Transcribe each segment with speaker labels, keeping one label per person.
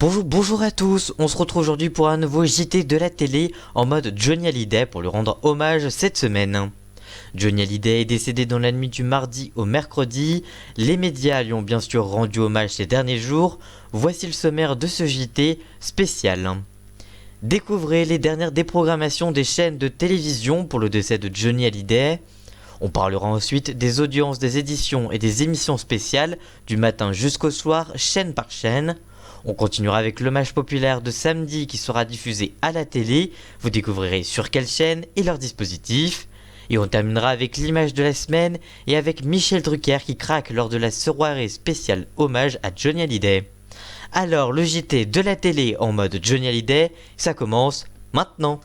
Speaker 1: Bonjour à tous, on se retrouve aujourd'hui pour un nouveau JT de la télé en mode Johnny Hallyday pour lui rendre hommage cette semaine. Johnny Hallyday est décédé dans la nuit du mardi au mercredi, les médias lui ont bien sûr rendu hommage ces derniers jours, voici le sommaire de ce JT spécial. Découvrez les dernières déprogrammations des chaînes de télévision pour le décès de Johnny Hallyday. On parlera ensuite des audiences des éditions et des émissions spéciales du matin jusqu'au soir, chaîne par chaîne. On continuera avec l'hommage populaire de samedi qui sera diffusé à la télé, vous découvrirez sur quelle chaîne et leur dispositif. Et on terminera avec l'image de la semaine et avec Michel Drucker qui craque lors de la soirée spéciale hommage à Johnny Hallyday. Alors le JT de la télé en mode Johnny Hallyday, ça commence maintenant.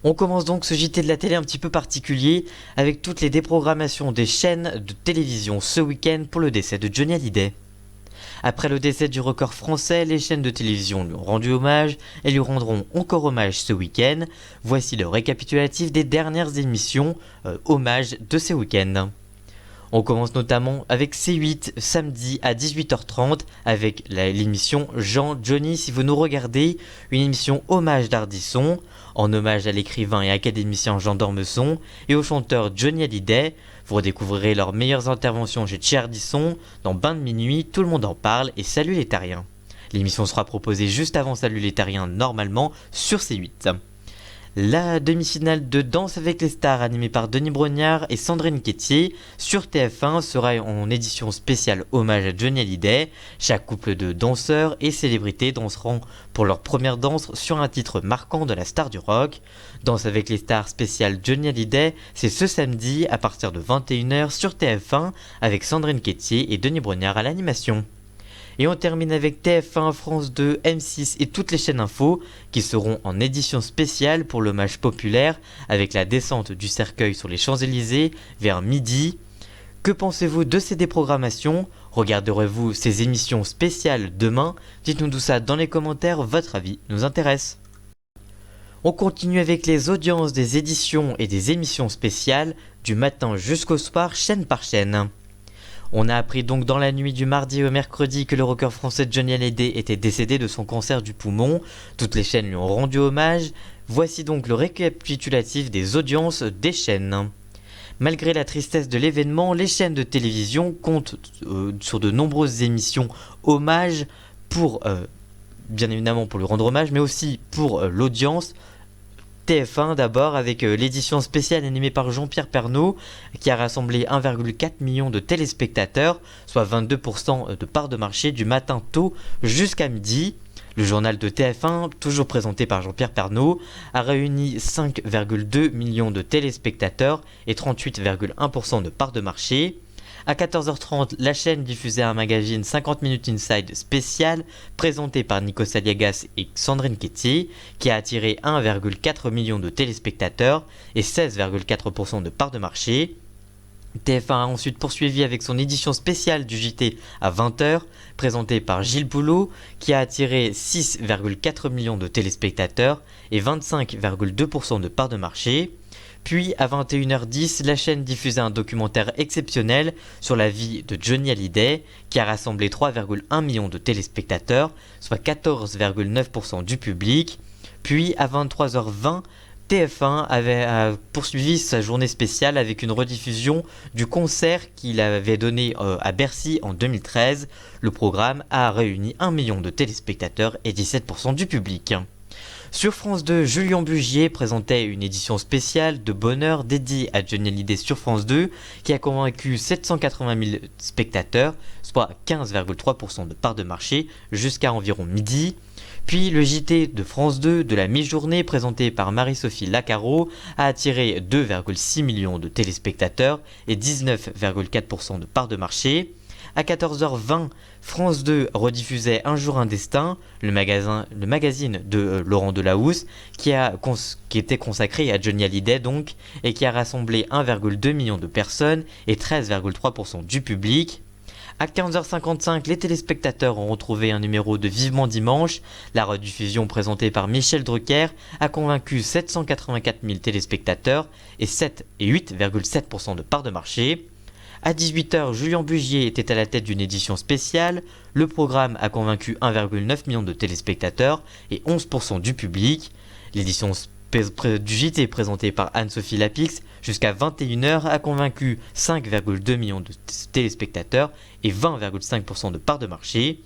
Speaker 1: On commence donc ce JT de la télé un petit peu particulier avec toutes les déprogrammations des chaînes de télévision ce week-end pour le décès de Johnny Hallyday. Après le décès du rocker français, les chaînes de télévision lui ont rendu hommage et lui rendront encore hommage ce week-end. Voici le récapitulatif des dernières émissions hommage de ce week-end. On commence notamment avec C8 samedi à 18h30 avec l'émission Jean Johnny si vous nous regardez, une émission hommage d'Ardisson, en hommage à l'écrivain et académicien Jean d'Ormesson et au chanteur Johnny Hallyday. Vous redécouvrirez leurs meilleures interventions chez Ardisson dans Bain de minuit, Tout le monde en parle et Salut les Terriens. L'émission sera proposée juste avant Salut les Terriens normalement sur C8. La demi-finale de Danse avec les stars animée par Denis Brognard et Sandrine Quétier sur TF1 sera en édition spéciale hommage à Johnny Hallyday. Chaque couple de danseurs et célébrités danseront pour leur première danse sur un titre marquant de la star du rock. Danse avec les stars spéciale Johnny Hallyday, c'est ce samedi à partir de 21h sur TF1 avec Sandrine Quétier et Denis Brognard à l'animation. Et on termine avec TF1, France 2, M6 et toutes les chaînes info qui seront en édition spéciale pour l'hommage populaire avec la descente du cercueil sur les Champs-Élysées vers midi. Que pensez-vous de ces déprogrammations? Regarderez-vous ces émissions spéciales demain? Dites-nous tout ça dans les commentaires, votre avis nous intéresse. On continue avec les audiences des éditions et des émissions spéciales du matin jusqu'au soir, chaîne par chaîne. On a appris donc dans la nuit du mardi au mercredi que le rocker français Johnny Hallyday était décédé de son cancer du poumon. Toutes les chaînes lui ont rendu hommage. Voici donc le récapitulatif des audiences des chaînes. Malgré la tristesse de l'événement, les chaînes de télévision comptent sur de nombreuses émissions hommage pour, bien évidemment pour lui rendre hommage, mais aussi pour l'audience. TF1 d'abord avec l'édition spéciale animée par Jean-Pierre Pernaut qui a rassemblé 1,4 million de téléspectateurs, soit 22% de part de marché du matin tôt jusqu'à midi. Le journal de TF1, toujours présenté par Jean-Pierre Pernaut, a réuni 5,2 millions de téléspectateurs et 38,1% de part de marché. À 14h30, la chaîne diffusait un magazine 50 minutes inside spécial présenté par Nico Saliagas et Sandrine Quétier qui a attiré 1,4 million de téléspectateurs et 16,4% de part de marché. TF1 a ensuite poursuivi avec son édition spéciale du JT à 20h présentée par Gilles Boulot qui a attiré 6,4 millions de téléspectateurs et 25,2% de part de marché. Puis à 21h10, la chaîne diffusait un documentaire exceptionnel sur la vie de Johnny Hallyday qui a rassemblé 3,1 millions de téléspectateurs, soit 14,9% du public. Puis à 23h20, TF1 avait poursuivi sa journée spéciale avec une rediffusion du concert qu'il avait donné à Bercy en 2013. Le programme a réuni 1 million de téléspectateurs et 17% du public. Sur France 2, Julien Bugier présentait une édition spéciale de bonheur dédiée à Johnny Hallyday sur France 2 qui a convaincu 780 000 spectateurs, soit 15,3% de part de marché jusqu'à environ midi. Puis le JT de France 2 de la mi-journée présenté par Marie-Sophie Lacaro a attiré 2,6 millions de téléspectateurs et 19,4% de part de marché. À 14h20, France 2 rediffusait Un jour un destin, le magazine de Laurent Delahousse, qui était consacré à Johnny Hallyday donc, et qui a rassemblé 1,2 million de personnes et 13,3% du public. À 15h55, les téléspectateurs ont retrouvé un numéro de Vivement Dimanche. La rediffusion présentée par Michel Drucker a convaincu 784 000 téléspectateurs et 8,7% de part de marché. À 18h, Julien Bugier était à la tête d'une édition spéciale. Le programme a convaincu 1,9 million de téléspectateurs et 11% du public. L'édition du JT présentée par Anne-Sophie Lapix jusqu'à 21h a convaincu 5,2 millions de téléspectateurs et 20,5% de part de marché.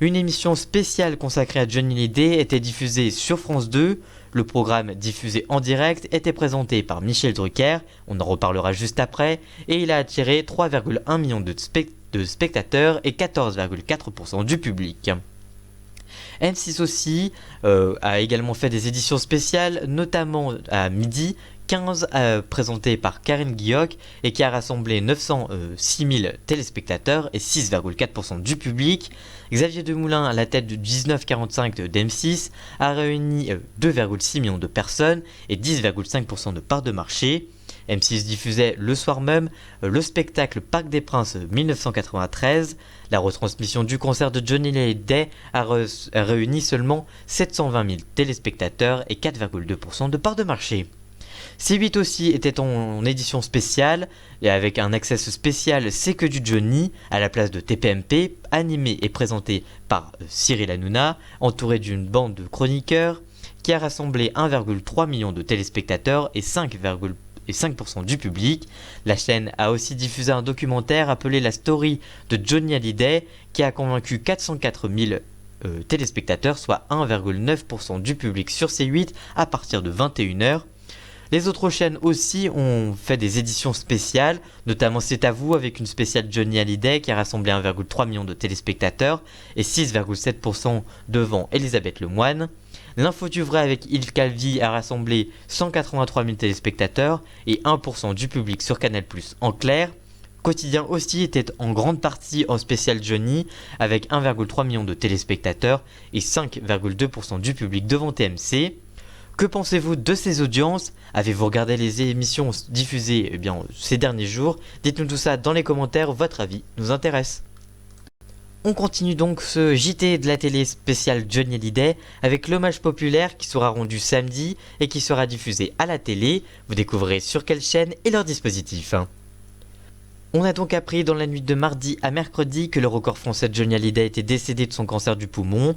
Speaker 1: Une émission spéciale consacrée à Johnny Hallyday était diffusée sur France 2. Le programme diffusé en direct était présenté par Michel Drucker, on en reparlera juste après, et il a attiré 3,1 millions de spectateurs et 14,4% du public. M6 aussi a également fait des éditions spéciales, notamment à midi 15 présentée par Karine Guilloc et qui a rassemblé 906 000 téléspectateurs et 6,4% du public. Xavier Demoulin, à la tête du 1945 d'M6, a réuni 2,6 millions de personnes et 10,5% de part de marché. M6 diffusait le soir même le spectacle Parc des Princes 1993. La retransmission du concert de Johnny Hallyday a réuni seulement 720 000 téléspectateurs et 4,2% de part de marché. C8 aussi était en édition spéciale, et avec un access spécial C'est que du Johnny, à la place de TPMP, animé et présenté par Cyril Hanouna, entouré d'une bande de chroniqueurs, qui a rassemblé 1,3 million de téléspectateurs et 5% du public. La chaîne a aussi diffusé un documentaire appelé La Story de Johnny Hallyday, qui a convaincu 404 000 téléspectateurs, soit 1,9% du public sur C8 à partir de 21h. Les autres chaînes aussi ont fait des éditions spéciales, notamment C'est à vous avec une spéciale Johnny Hallyday qui a rassemblé 1,3 million de téléspectateurs et 6,7% devant Elisabeth Lemoine. L'info du vrai avec Yves Calvi a rassemblé 183 000 téléspectateurs et 1% du public sur Canal+ en clair. Quotidien aussi était en grande partie en spécial Johnny avec 1,3 million de téléspectateurs et 5,2% du public devant TMC. Que pensez-vous de ces audiences? Avez-vous regardé les émissions diffusées ces derniers jours? Dites-nous tout ça dans les commentaires, votre avis nous intéresse. On continue donc ce JT de la télé spéciale Johnny Hallyday avec l'hommage populaire qui sera rendu samedi et qui sera diffusé à la télé. Vous découvrez sur quelle chaîne et leur dispositif. On a donc appris dans la nuit de mardi à mercredi que le record français de Johnny Hallyday était décédé de son cancer du poumon.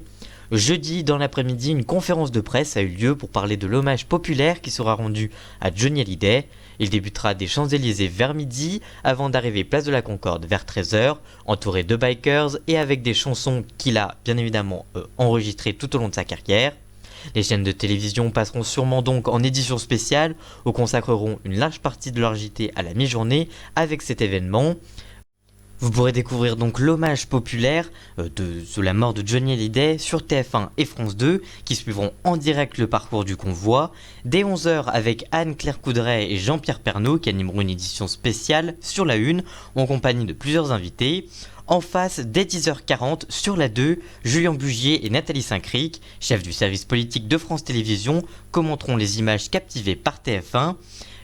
Speaker 1: Jeudi, dans l'après-midi, une conférence de presse a eu lieu pour parler de l'hommage populaire qui sera rendu à Johnny Hallyday. Il débutera des Champs-Élysées vers midi, avant d'arriver place de la Concorde vers 13h, entouré de bikers et avec des chansons qu'il a bien évidemment enregistrées tout au long de sa carrière. Les chaînes de télévision passeront sûrement donc en édition spéciale ou consacreront une large partie de leur JT à la mi-journée avec cet événement. Vous pourrez découvrir donc l'hommage populaire de la mort de Johnny Hallyday sur TF1 et France 2 qui suivront en direct le parcours du convoi. Dès 11h avec Anne-Claire Coudray et Jean-Pierre Pernaut qui animeront une édition spéciale sur la 1 en compagnie de plusieurs invités. En face, dès 10h40 sur la 2, Julien Bugier et Nathalie Saint-Cric, chefs du service politique de France Télévisions, commenteront les images captivées par TF1.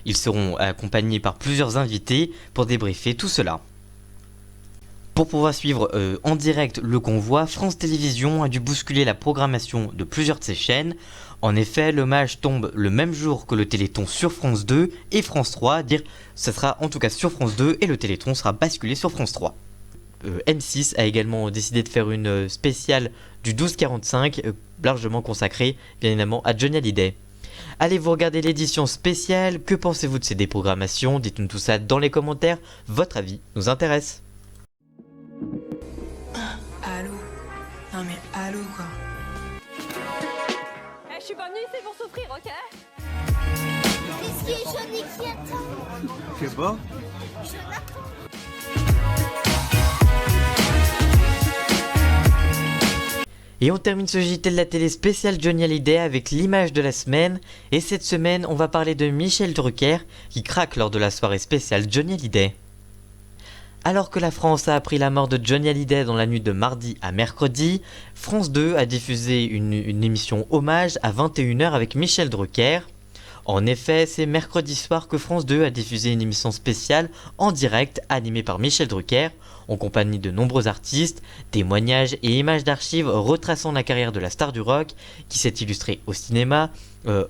Speaker 1: Ils seront accompagnés par plusieurs invités pour débriefer tout cela. Pour pouvoir suivre en direct le convoi, France Télévisions a dû bousculer la programmation de plusieurs de ses chaînes. En effet, l'hommage tombe le même jour que le Téléthon sur France 2 et France 3, ce sera en tout cas sur France 2 et le Téléthon sera basculé sur France 3. M6 a également décidé de faire une spéciale du 12-45, largement consacrée bien évidemment à Johnny Hallyday. Allez vous regarder l'édition spéciale, que pensez-vous de ces déprogrammations? Dites-nous tout ça dans les commentaires, votre avis nous intéresse.
Speaker 2: Allô? Non mais allô quoi.
Speaker 3: Je suis pas venue ici pour souffrir, ok?
Speaker 4: Ici, Johnny qui attend.
Speaker 5: C'est bon?
Speaker 1: Et on termine ce JT de la télé spéciale Johnny Hallyday avec l'image de la semaine. Et cette semaine, on va parler de Michel Drucker qui craque lors de la soirée spéciale Johnny Hallyday. Alors que la France a appris la mort de Johnny Hallyday dans la nuit de mardi à mercredi, France 2 a diffusé une émission hommage à 21h avec Michel Drucker. En effet, c'est mercredi soir que France 2 a diffusé une émission spéciale en direct animée par Michel Drucker, en compagnie de nombreux artistes, témoignages et images d'archives retraçant la carrière de la star du rock qui s'est illustrée au cinéma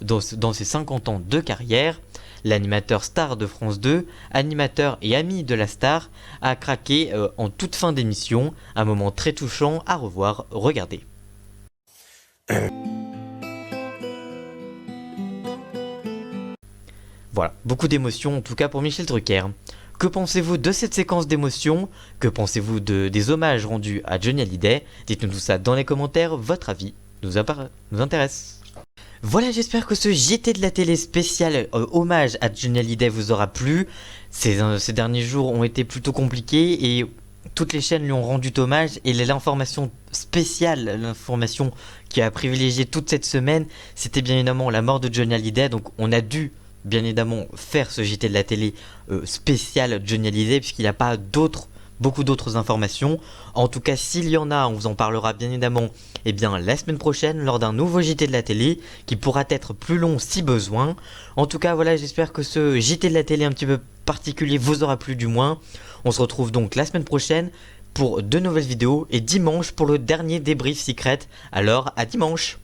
Speaker 1: dans ses 50 ans de carrière. L'animateur star de France 2, animateur et ami de la star, a craqué en toute fin d'émission, un moment très touchant à revoir, regardez. Voilà, beaucoup d'émotions en tout cas pour Michel Drucker. Que pensez-vous de cette séquence d'émotions? Que pensez-vous des hommages rendus à Johnny Hallyday? Dites-nous tout ça dans les commentaires, votre avis nous intéresse. Voilà, j'espère que ce JT de la télé spécial hommage à Johnny Hallyday vous aura plu. Ces derniers jours ont été plutôt compliqués et toutes les chaînes lui ont rendu hommage, et l'information spéciale, l'information qui a privilégié toute cette semaine, c'était bien évidemment la mort de Johnny Hallyday. Donc on a dû bien évidemment faire ce JT de la télé spécial Johnny Hallyday, puisqu'il n'y a pas beaucoup d'autres informations. En tout cas, s'il y en a, on vous en parlera bien évidemment la semaine prochaine lors d'un nouveau JT de la télé qui pourra être plus long si besoin. En tout cas, voilà, j'espère que ce JT de la télé un petit peu particulier vous aura plu du moins. On se retrouve donc la semaine prochaine pour de nouvelles vidéos et dimanche pour le dernier débrief secret. Alors, à dimanche!